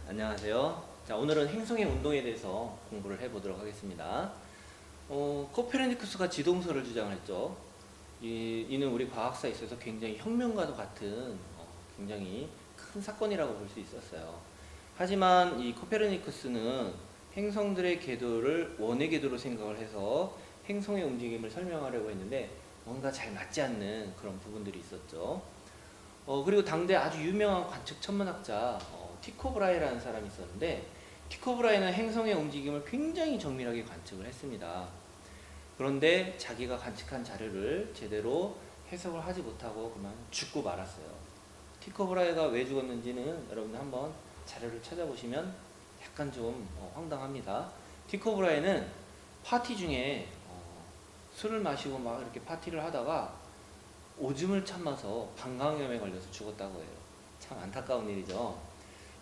안녕하세요. 자, 오늘은 행성의 운동에 대해서 공부를 해보도록 하겠습니다. 코페르니쿠스가 지동설을 주장했죠. 이는 우리 과학사에 있어서 굉장히 혁명과도 같은 굉장히 큰 사건이라고 볼 수 있었어요. 하지만 이 코페르니쿠스는 행성들의 궤도를 원의 궤도로 생각을 해서 행성의 움직임을 설명하려고 했는데 뭔가 잘 맞지 않는 그런 부분들이 있었죠. 그리고 당대 아주 유명한 관측 천문학자 티코 브라이라는 사람이 있었는데, 티코 브라이는 행성의 움직임을 굉장히 정밀하게 관측을 했습니다. 그런데 자기가 관측한 자료를 제대로 해석을 하지 못하고 그만 죽고 말았어요. 티코 브라이가 왜 죽었는지는 여러분들 한번 자료를 찾아보시면 약간 좀 황당합니다. 티코 브라이는 파티 중에 술을 마시고 막 이렇게 파티를 하다가 오줌을 참아서 방광염에 걸려서 죽었다고 해요. 참 안타까운 일이죠.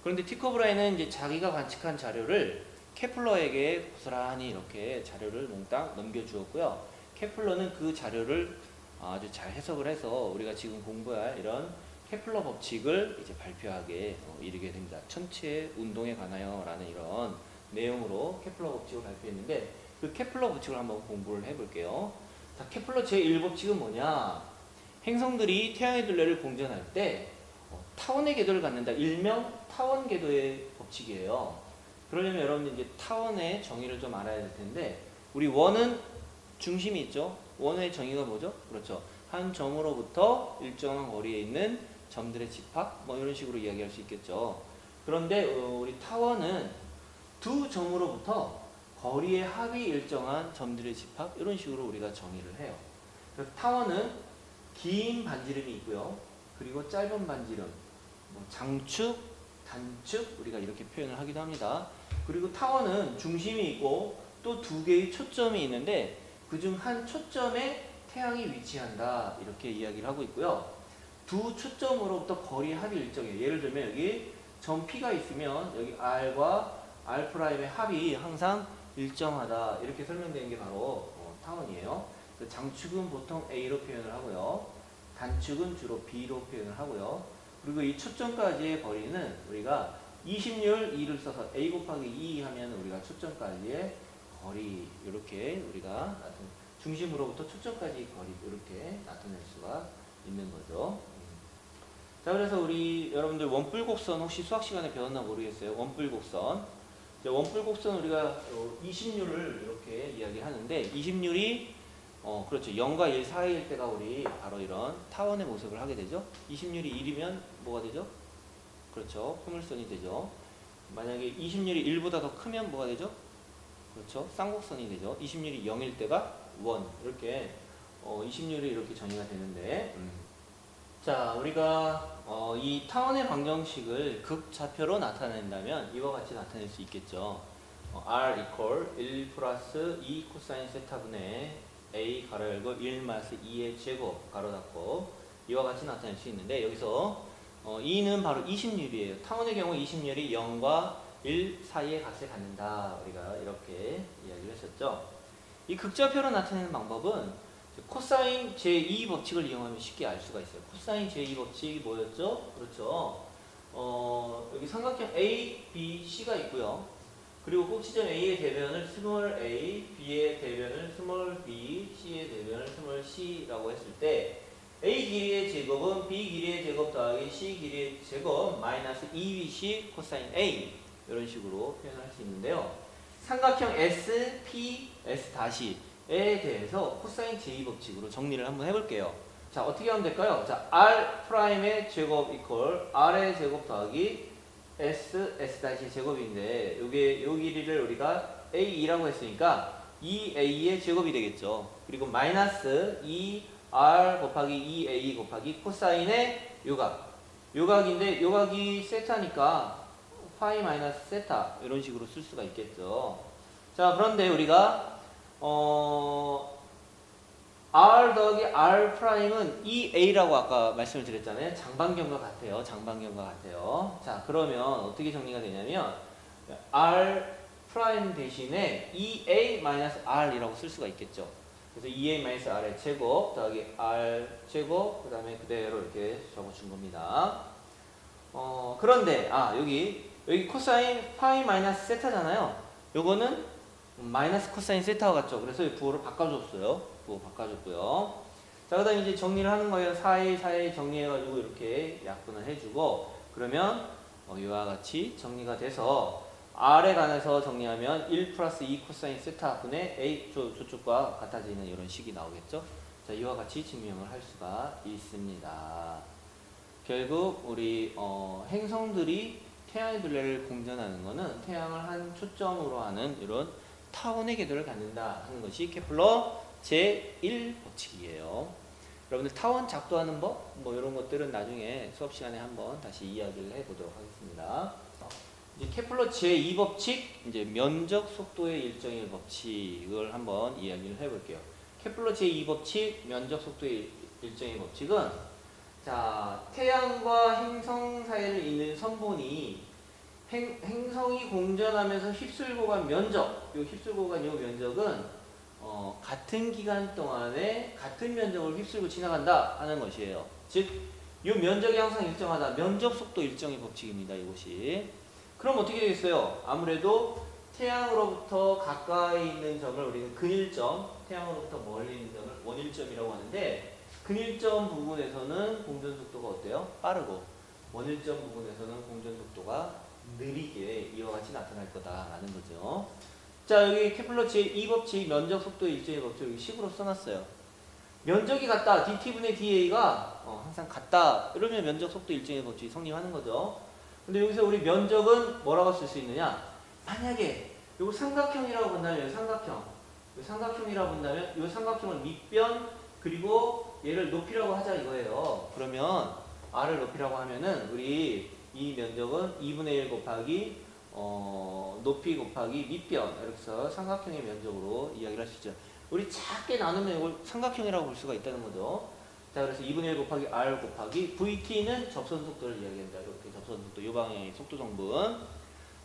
그런데 티코 브라이는 이제 자기가 관측한 자료를 케플러에게 고스란히 이렇게 자료를 몽땅 넘겨주었고요. 케플러는 그 자료를 아주 잘 해석을 해서 우리가 지금 공부할 이런 케플러 법칙을 이제 발표하게 이르게 됩니다. 천체의 운동에 관하여 라는 이런 내용으로 케플러 법칙을 발표했는데, 그 케플러 법칙을 한번 공부를 해볼게요. 자, 케플러 제1법칙은 뭐냐? 행성들이 태양의 둘레를 공전할 때 타원의 궤도를 갖는다. 일명 타원 궤도의 법칙이에요. 그러려면 여러분들 이제 타원의 정의를 좀 알아야 될 텐데, 우리 원은 중심이 있죠. 원의 정의가 뭐죠? 그렇죠. 한 점으로부터 일정한 거리에 있는 점들의 집합, 뭐 이런 식으로 이야기할 수 있겠죠. 그런데 우리 타원은 두 점으로부터 거리의 합이 일정한 점들의 집합, 이런 식으로 우리가 정의를 해요. 그래서 타원은 긴 반지름이 있고요. 그리고 짧은 반지름, 장축, 단축, 우리가 이렇게 표현을 하기도 합니다. 그리고 타원은 중심이 있고 또 두 개의 초점이 있는데 그중 한 초점에 태양이 위치한다, 이렇게 이야기를 하고 있고요. 두 초점으로부터 거리 합이 일정해요. 예를 들면 여기 점 P가 있으면 여기 R과 R'의 합이 항상 일정하다, 이렇게 설명되는 게 바로 타원이에요. 장축은 보통 A로 표현을 하고요. 단축은 주로 B로 표현을 하고요. 그리고 이 초점까지의 거리는 우리가 20률 2를 써서 A 곱하기 2 하면 우리가 초점까지의 거리, 이렇게 우리가 중심으로부터 초점까지의 거리, 이렇게 나타낼 수가 있는 거죠. 자, 그래서 우리 여러분들 원뿔곡선 혹시 수학 시간에 배웠나 모르겠어요. 원뿔곡선. 원뿔곡선 우리가 20률을 이렇게 이야기하는데, 20률이 그렇죠. 0과 1 사이일 때가 우리 바로 이런 타원의 모습을 하게 되죠. 20률이 1이면 뭐가 되죠? 그렇죠. 포물선이 되죠. 만약에 20률이 1보다 더 크면 뭐가 되죠? 그렇죠. 쌍곡선이 되죠. 20률이 0일 때가 원. 이렇게 20률이 이렇게 정의가 되는데, 자, 우리가 이 타원의 방정식을 극좌표로 나타낸다면 이와 같이 나타낼 수 있겠죠. R equal 1 플러스 2 코사인 세타분의 A 가로 열고 1 마이너스 2의 제곱 가로 닫고, 이와 같이 나타낼 수 있는데, 여기서 2는 바로 20률이에요. 타원의 경우 20률이 0과 1 사이의 값을 갖는다, 우리가 이렇게 이야기를 했었죠. 이 극좌표로 나타내는 방법은 코사인 제2 법칙을 이용하면 쉽게 알 수가 있어요. 코사인 제2 법칙이 뭐였죠? 그렇죠. 여기 삼각형 A, B, C가 있고요. 그리고 꼭지점 A의 대변을 스몰 a, B의 대변을 스몰 b, C의 대변을 스몰 c라고 했을 때 A 길이의 제곱은 B 길이의 제곱 더하기 C 길이의 제곱 마이너스 2BC 코사인 A, 이런 식으로 표현할 수 있는데요. 삼각형 S, P, S 다시에 대해서 코사인 제2법칙으로 정리를 한번 해볼게요. 자, 어떻게 하면 될까요? 자, R'의 제곱 이퀄 R의 제곱 더하기 S 다시 제곱인데, 요게 요 길이를 우리가 A2라고 했으니까 2A의 제곱이 되겠죠. 그리고 마이너스 2R 곱하기 2A 곱하기 코사인의 요각인데, 요각이 세타니까 파이 마이너스 세타, 이런 식으로 쓸 수가 있겠죠. 자, 그런데 우리가 R 더하기 R 프라임은 2A라고 아까 말씀을 드렸잖아요. 장반경과 같아요. 장반경과 같아요. 자, 그러면 어떻게 정리가 되냐면 R 프라임 대신에 2A 마이너스 R이라고 쓸 수가 있겠죠. 그래서 2A 마이너스 R의 제곱 더하기 R 제곱, 그 다음에 그대로 이렇게 적어준 겁니다. 그런데 여기 여기 코사인 파이 마이너스 세타잖아요. 요거는 마이너스 코사인 세타와 같죠. 그래서 이 부호를 바꿔줬어요. 부호 바꿔줬고요. 자, 그 다음에 이제 정리를 하는 거예요. 사이 정리해가지고 이렇게 약분을 해주고, 그러면 이와 같이 정리가 돼서 R에 관해서 정리하면 1 플러스 2 코사인 세타 분의 A 저쪽과 같아지는 이런 식이 나오겠죠. 자, 이와 같이 증명을 할 수가 있습니다. 결국 우리 행성들이 태양의 둘레를 공전하는 것은 태양을 한 초점으로 하는 이런 타원의 궤도를 갖는다 하는 것이 케플러 제1 법칙이에요. 여러분들 타원 작도하는 법 뭐 이런 것들은 나중에 수업 시간에 한번 다시 이야기를 해보도록 하겠습니다. 이제 케플러 제2 법칙, 이제 면적 속도의 일정의 법칙을 한번 이야기를 해볼게요. 케플러 제2 법칙, 면적 속도의 일정의 법칙은, 자, 태양과 행성 사이를 잇는 선본이 행성이 공전하면서 휩쓸고 간 면적, 이 휩쓸고 간 이 면적은 같은 기간 동안에 같은 면적을 휩쓸고 지나간다 하는 것이에요. 즉, 이 면적이 항상 일정하다. 면적 속도 일정의 법칙입니다. 이것이. 그럼 어떻게 되겠어요? 아무래도 태양으로부터 가까이 있는 점을 우리는 근일점, 태양으로부터 멀리 있는 점을 원일점이라고 하는데, 근일점 부분에서는 공전 속도가 어때요? 빠르고, 원일점 부분에서는 공전 속도가 느리게 이와 같이 나타날 거다라는 거죠. 자, 여기 케플러 제2 법칙 면적 속도 일정의 법칙 여기 식으로 써놨어요. 면적이 같다, dt분의 da가 항상 같다, 이러면 면적 속도 일정의 법칙이 성립하는 거죠. 근데 여기서 우리 면적은 뭐라고 쓸 수 있느냐? 만약에 이거 삼각형이라고 본다면, 삼각형이라고 본다면 이 삼각형을 밑변 그리고 얘를 높이라고 하자 이거예요. 그러면 r을 높이라고 하면은 우리 이 면적은 2분의 1 곱하기 높이 곱하기 밑변, 이렇게 해서 삼각형의 면적으로 이야기를 할 수 있죠. 우리 작게 나누면 이걸 삼각형이라고 볼 수가 있다는 거죠. 자, 그래서 2분의 1 곱하기 r 곱하기 vt는 접선 속도를 이야기합니다. 이렇게 접선 속도, 이 방향의 속도 정분.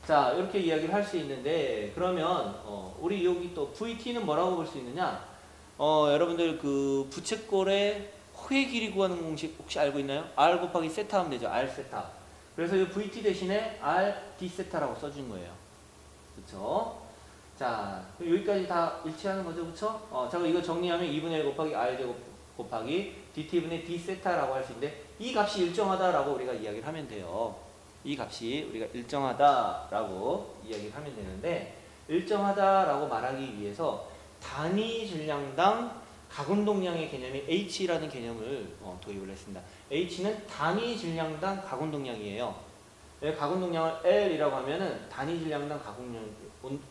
자, 이렇게 이야기를 할 수 있는데, 그러면 우리 여기 또 vt는 뭐라고 볼 수 있느냐? 여러분들 그 부채꼴의 호의 길이 구하는 공식 혹시 알고 있나요? r 곱하기 세타 하면 되죠. r 세타. 그래서 이 vt 대신에 r d 세타라고 써준 거예요. 그쵸? 자, 여기까지 다 일치하는 거죠. 그쵸? 자, 이거 정리하면 2분의 1 곱하기 r 제곱 곱하기 dt분의 d 세타라고 할 수 있는데, 이 값이 일정하다라고 우리가 이야기를 하면 돼요. 이 값이 우리가 일정하다라고 이야기를 하면 되는데, 일정하다라고 말하기 위해서 단위 질량당 각운동량의 개념이 H라는 개념을 도입을 했습니다. H는 단위 질량당 각운동량이에요. 각운동량을 L이라고 하면은 단위 질량당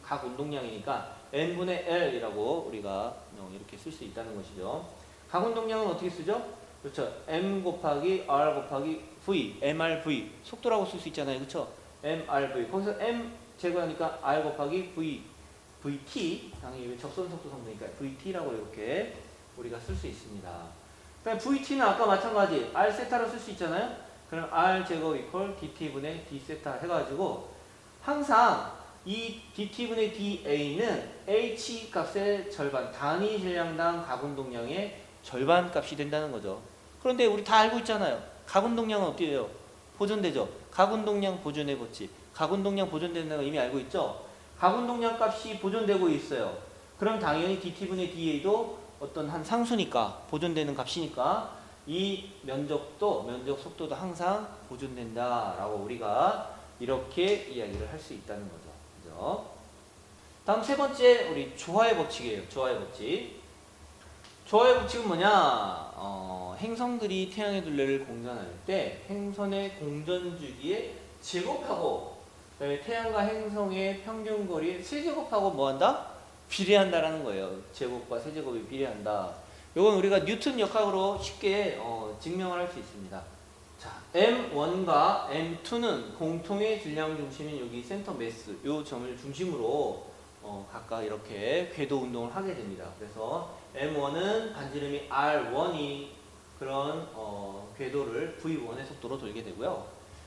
각운동량이니까 N분의 L이라고 우리가 이렇게 쓸 수 있다는 것이죠. 각운동량은 어떻게 쓰죠? 그렇죠. M 곱하기 R 곱하기 V, MRV 속도라고 쓸 수 있잖아요. 그렇죠? MRV 거기서 M 제거하니까 R 곱하기 V, VT 당연히 접선 속도 성분이니까 VT라고 이렇게 우리가 쓸 수 있습니다. 그러니까 VT는 아까 마찬가지 R 세타로 쓸 수 있잖아요. 그럼 R 제곱 이퀄 DT분의 D 세타 해가지고 항상 이 DT분의 DA는 H 값의 절반, 단위 질량당 각운동량의 절반 값이 된다는 거죠. 그런데 우리 다 알고 있잖아요. 각운동량은 어떻게 해요? 보존되죠. 각운동량 보존의 법칙. 각운동량 보존된다는 거 이미 알고 있죠? 각운동량 값이 보존되고 있어요. 그럼 당연히 DT분의 DA도 어떤 한 상수니까, 보존되는 값이니까 이 면적도, 면적 속도도 항상 보존된다라고 우리가 이렇게 이야기를 할 수 있다는 거죠. 그죠? 다음 세 번째 우리 조화의 법칙이에요. 조화의 법칙. 조화의 법칙은 뭐냐? 행성들이 태양의 둘레를 공전할 때 행선의 공전 주기에 제곱하고, 그다음에 태양과 행성의 평균 거리에 세제곱하고 뭐한다? 비례한다라는 거예요. 제곱과 세제곱이 비례한다. 이건 우리가 뉴턴 역학으로 쉽게 증명을 할 수 있습니다. 자, M1과 M2는 공통의 질량 중심인 여기 센터 매스, 이 점을 중심으로 각각 이렇게 궤도 운동을 하게 됩니다. 그래서 M1은 반지름이 R1이 그런 궤도를 V1의 속도로 돌게 되고요.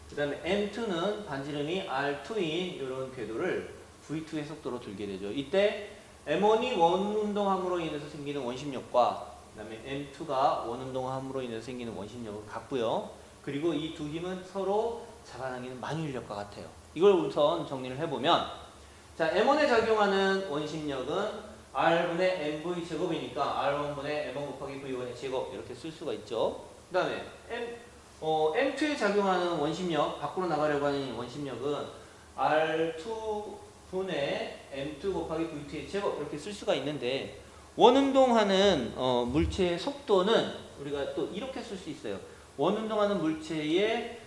그 다음에 M2는 반지름이 R2인 이런 궤도를 V2의 속도로 돌게 되죠. 이때 M1이 원운동함으로 인해서 생기는 원심력과 그 다음에 M2가 원운동함으로 인해서 생기는 원심력은 같고요. 그리고 이 두 힘은 서로 잡아당기는 만유인력과 같아요. 이걸 우선 정리를 해보면, 자, M1에 작용하는 원심력은 R분의 MV 제곱이니까 R1분의 M1 곱하기 V1의 제곱 이렇게 쓸 수가 있죠. 그 다음에 M2에 작용하는 원심력, 밖으로 나가려고 하는 원심력은 R2분의 M2 곱하기 V2의 제곱 이렇게 쓸 수가 있는데, 원운동하는 물체의 속도는 우리가 또 이렇게 쓸 수 있어요. 원운동하는 물체의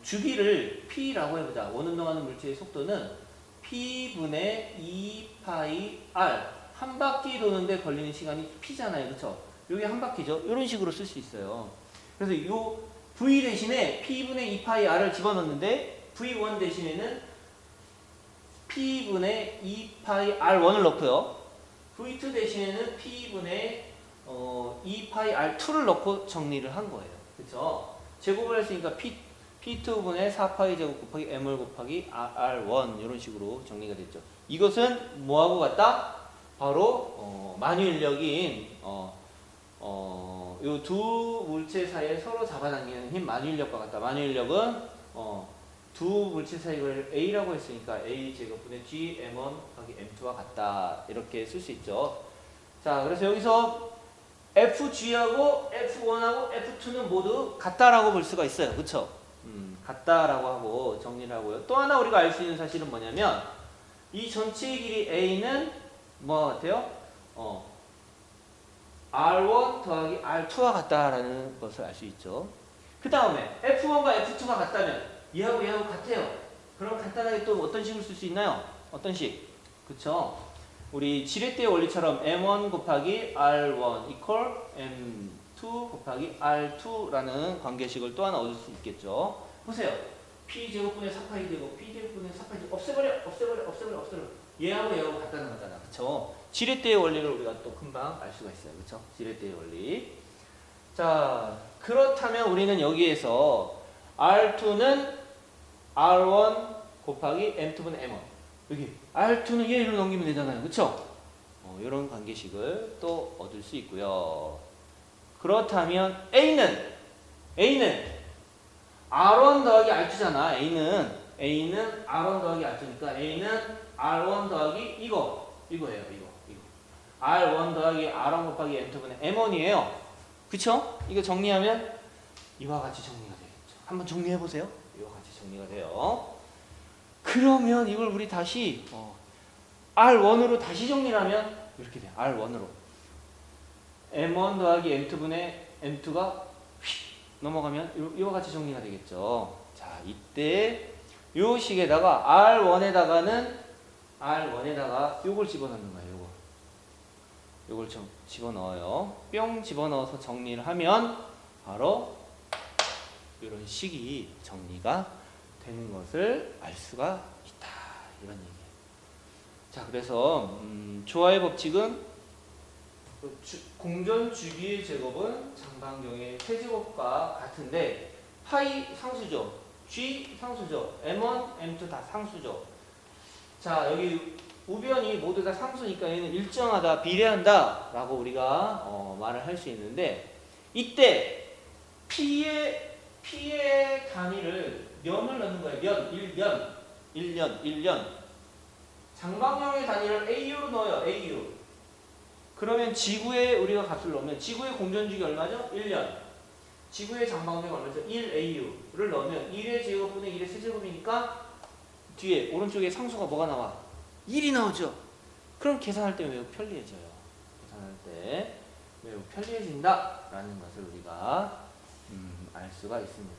주기를 P라고 해보자. 원운동하는 물체의 속도는 P분의 2파이 R, 한 바퀴 도는데 걸리는 시간이 P잖아요. 그쵸? 여기 한 바퀴죠? 이런 식으로 쓸 수 있어요. 그래서 이 V 대신에 P분의 2파이 R을 집어넣는데, V1 대신에는 P분의 2파이 R1을 넣고요. V2 대신에는 P분의 2파이 R2를 넣고 정리를 한 거예요. 그쵸? 제곱을 했으니까 P2분의 4파이 제곱 곱하기 M을 곱하기 R1 이런 식으로 정리가 됐죠. 이것은 뭐하고 같다? 바로 만유인력인 요 두 물체 사이에 서로 잡아당기는 힘 만유인력과 같다. 만유인력은 두 물체 사이를 A라고 했으니까 A 제곱분의 G M1 곱하기 M2와 같다. 이렇게 쓸 수 있죠. 자, 그래서 여기서 FG하고 F1하고 F2는 모두 같다라고 볼 수가 있어요. 그쵸? 같다라고 하고 정리를 하고요. 또 하나 우리가 알 수 있는 사실은 뭐냐면, 이 전체의 길이 A는 뭐 같아요? R1 더하기 R2와 같다라는 것을 알 수 있죠. 그 다음에 F1과 F2가 같다면 얘하고 같아요. 그럼 간단하게 또 어떤 식으로 쓸 수 있나요? 어떤 식? 그쵸? 우리 지렛대의 원리처럼 M1 곱하기 R1 equal M2 곱하기 R2라는 관계식을 또 하나 얻을 수 있겠죠. 보세요. P제곱분의 4파이 제곱, P제곱분의 4파이 제곱 없애버려. 얘하고 같다는 거잖아. 그쵸? 지렛대의 원리를 우리가 또 금방 알 수가 있어요. 그쵸? 지렛대의 원리. 자, 그렇다면 우리는 여기에서 R2는 R1 곱하기 M2분의 M1. 여기 R2는 얘로 넘기면 되잖아요. 그쵸? 이런 관계식을 또 얻을 수 있고요. 그렇다면 A는 R1 더하기 R2잖아. A는 R1 더하기 R2니까 A는 R1 더하기 이거예요. 이거. R1 더하기 R1 곱하기 M2분의 M1이에요. 그쵸? 이거 정리하면 이와 같이 정리가 되겠죠. 한번 정리해 보세요. 이와 같이 정리가 돼요. 그러면 이걸 우리 다시 R1으로 다시 정리를 하면 이렇게 돼요. R1으로 M1 더하기 M2분의 M2가 휙 넘어가면 이와 같이 정리가 되겠죠. 자, 이때 요 식에다가 R1에다가 요걸 집어넣는 거예요. 요걸 좀 집어넣어요. 뿅 집어넣어서 정리를 하면 바로 이런 식이 정리가 되는 것을 알 수가 있다. 이런 얘기예요. 자, 그래서 조화의 법칙은 공전 주기의 제곱은 장반경의 세제곱과 같은데, 파이 상수죠. G 상수죠. M1, M2 다 상수죠. 자, 여기 우변이 모두 다 상수니까 얘는 일정하다, 비례한다 라고 우리가 말을 할 수 있는데, 이때 P의 단위를 년을 넣는 거예요. 1년. 장방형의 단위를 AU로 넣어요. AU. 그러면 지구에 우리가 값을 넣으면, 지구의 공전주기 얼마죠? 1년. 지구의 장방형이 얼마죠? 1AU를 넣으면 1의 제곱분의 1의 세제곱이니까 뒤에 오른쪽에 상수가 뭐가 나와? 1이 나오죠. 그럼 계산할 때 매우 편리해져요. 계산할 때 매우 편리해진다 라는 것을 우리가 알 수가 있습니다.